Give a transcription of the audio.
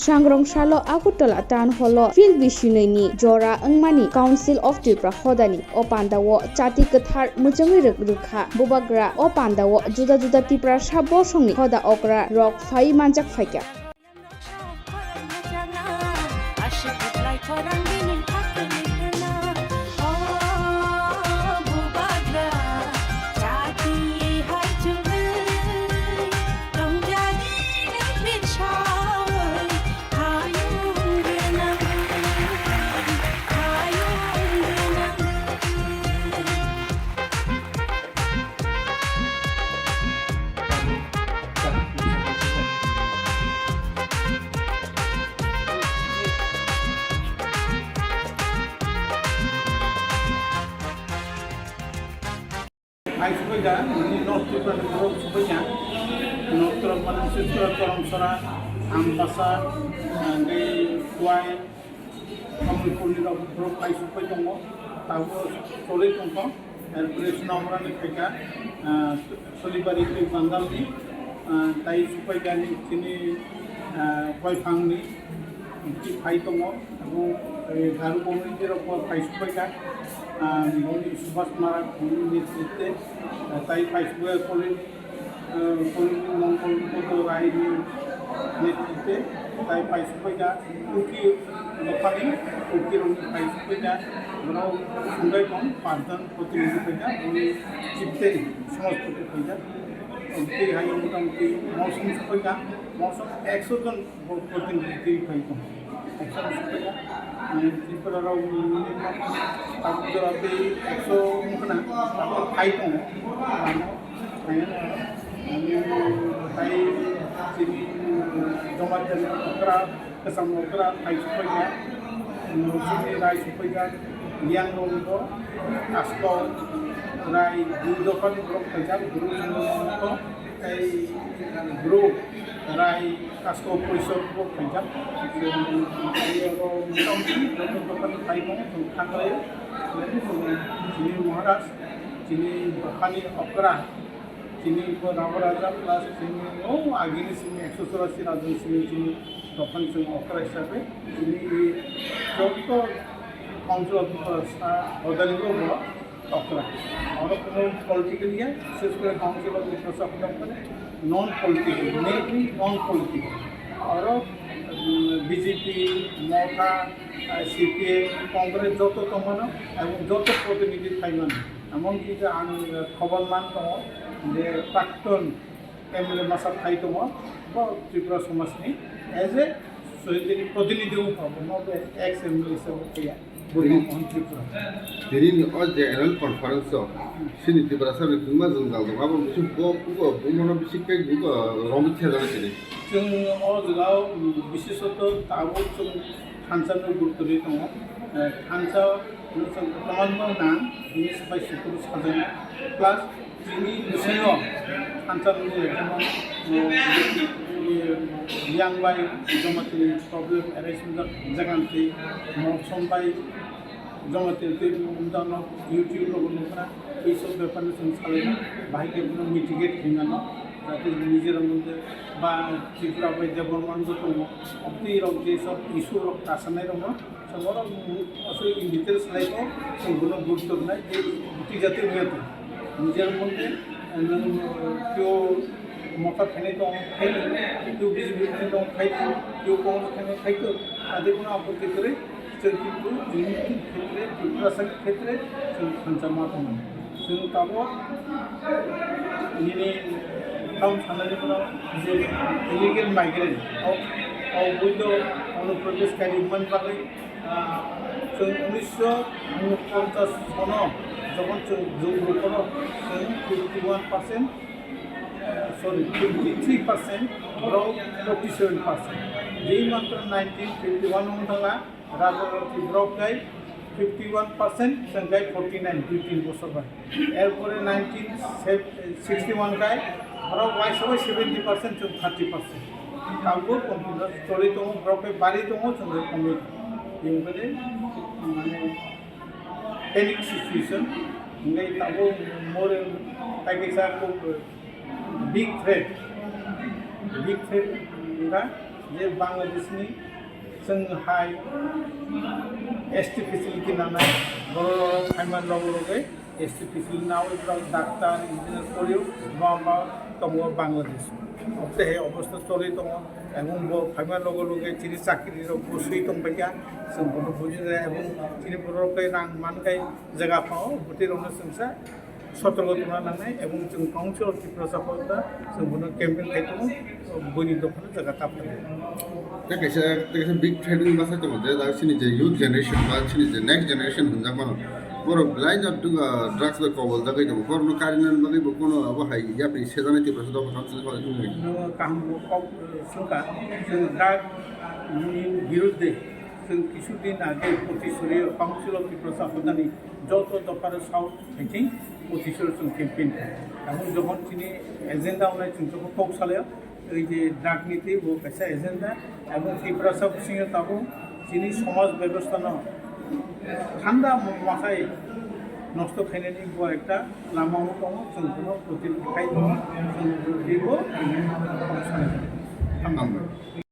Sangrong Shalo Akutala Tan Holo Fil Vishunini Jora Angmani Council of Tripura Hodani O Pandawo Chati Kathar Mwchang Rekha Bubagrani O Pandawo Juda Juda Tripura Sabo Songni Hoda Okra Rock Fai Manjak Faika Hai supaya ini nokti pada grup supaya nokti pada siswa koromsara ambasa di kuai kami pulih grup hai supaya jongo tahu solid jongo elpres nomor ni peka solibari itu bandal ni tai supaya ni sini kuai fang ni hai jongo aku garu komunitas rokok hai supaya Moni Subas Marak Moni Nitite, Tai Paisbuya Kolin Mongkol Koto Rai Nitite, Tai Paisbuya, Uki Lokali, Uki Roni Paisbuya, Bro Sunday Kong, Pantan Koti Nitipaya, Moni Chipte, Small Kotipaya, Uki Hayam Uki, Motion Supaya, Motion Exoton Koti Nitipaya. Exoton Tripura aku berarti ekso mungkin aku kaitung, kai sini jombat dan okra kesam okra kai supaya, sini rai supaya yang nongko asko rai dudokan grup kerja guru nongko kai grup rai asko polisor grup kerja, jadi orang nongko kai nongko kantor Chini Maharaj, Chini Bubagrani Yakbai Chini Navaraja plus Chini Agini Chini Exosurasi Rajan Chini Bubagrani Yakbai Chati Chini Joko Council of Odalingo Yakbai और political या सिर्फ council of non-political, mainly non-political और BJP মথা CPM Congress যত তমন এবং যত প্রতিনিধি থাইমান এমনকি যে আমি খবর মান দङ যে প্রাক্তন এমএলএ মাসা থাই দङ বা ত্রিপুরা সমাজনি এজ এ প্রতিনিধিও পাবো নট এক্স এমএলএ হিসাবে ফেয়া Jadi ni ada annual conference sini di berasal dari rumah jenggal tu, apa mesti buka mana mesti kayak buka romit tiada lagi. जों अजगाव विशेषत ताबो जों खानसानो गुरुत्व दङ खानसा जों प्रमाणबो नां बिनि सबाय सुकुर साजायना प्लास जोंनि गोसोआव खानसानि जेनेबा यांबाय जमाति प्रब्लेम एरेसमेन्ट जागान्थि मौसमबाय जमाति उदाहरण इउटिउब लोगोफोरा এই সব ব্যাপারে जों सालायना बाहायके मिटिगेट खालामना जाहाथे निजेर मध्य बा त्रिपुरा बाय डेभलपमेन्ट दङ अब्दि रक जे सब इशू रक तासानाय दङ समरा असै डिटेल्स लाइको जों गुरुत्व होनाय जे गुटी जाते होयाते निजेर मध्य त्यो मका खाने दङ खाइनो त्यो बिजिबिलिटि दङ खाइनो त्यो कौन खाने खाइतो आदि कोनो आपत्ति करे जों किन्तु जोंनि क्षेत्रे त्रिपुरा क्षेत्रे जों खानसामा दङ जों ताबो ini tahun sananya जे इलिगेल माइग्रेंट अवैध अनुप्रवेश कार्यमान बागै जों 1949 सनाव যখন जों ग्रुपआव जों 51% sorry 53% और 47% যেই মাত্র 1951 हमथाङा राजनीति ब्रक गाय 51% संगाय 49 15 বছর বাই এরপরে 1961 গায় और वाई सबाय 70% जों 30% तावबो कम्पिउटार स्टोरी दङ ब्रके बारि दङ जों कमि बेनिफ्राय माने पैनिक सिचुएशन ngay तावबो मोर ताइकेसा को बिग थ्रेट का जे बांग्लादेशनि जोंहाय एसटी फेसिलिटी नानाय बर' फाइमान लगे एसटी फेसिलिटी नाव डाक्टार इन्जिनियार करियो माबा दङ बांग्लादेश अब्लाहे अबस्था चले दङ এবং ফাইমার লগে চিনি চাকরির বসেই দंबाया जों बनो बुजिनो এবং চিনি बर'खै रां मानगाय जायगा पाओ बोथोरावनो जोंसा सतर्क खालामना लानाय এবং जों काउन्सिल अफ त्रिपुरा साफादा जों बनो केम्पेन खायदों बयनि दखल जायगा तापनाय तेकासे बिग ट्रेडिंग बासा दङ जे दा सिनि जे युथ जेनेरेशन बा सिनि जे नेक्स्ट जेनेरेशन होनजा मानो बर' ब्लाइन्ड अफ दुगा ड्रग्स बा कबल दा गैदो बरनो कारिनान बागै बकोनो अब हाय यापि सेजानाय त्रिपुरा दङ काउन्सिल फर जुमि काम सुनका जों दा बिरुद्धे जों কিছুদিন আগে প্রতিশোধের কাউন্সিল অফ ত্রিপুরা সাফাদানি যত দফার সাউথ থেকে প্রতিশোধ जों ক্যাম্পেইন এবং যখন তিনি এজেন্ডা অনেক চিন্তা কৌশলে এই যে ড্রাগ নীতি ও কাছে এজেন্ডা এবং ত্রিপুরা সাফ সিংহ তাবো যিনি সমাজ ব্যবস্থা ঠান্ডা মাথায় নষ্ট খাইনাयनि একটা লামাও দङ जों কোনো প্রতিরোধ খাই দङ जों দিব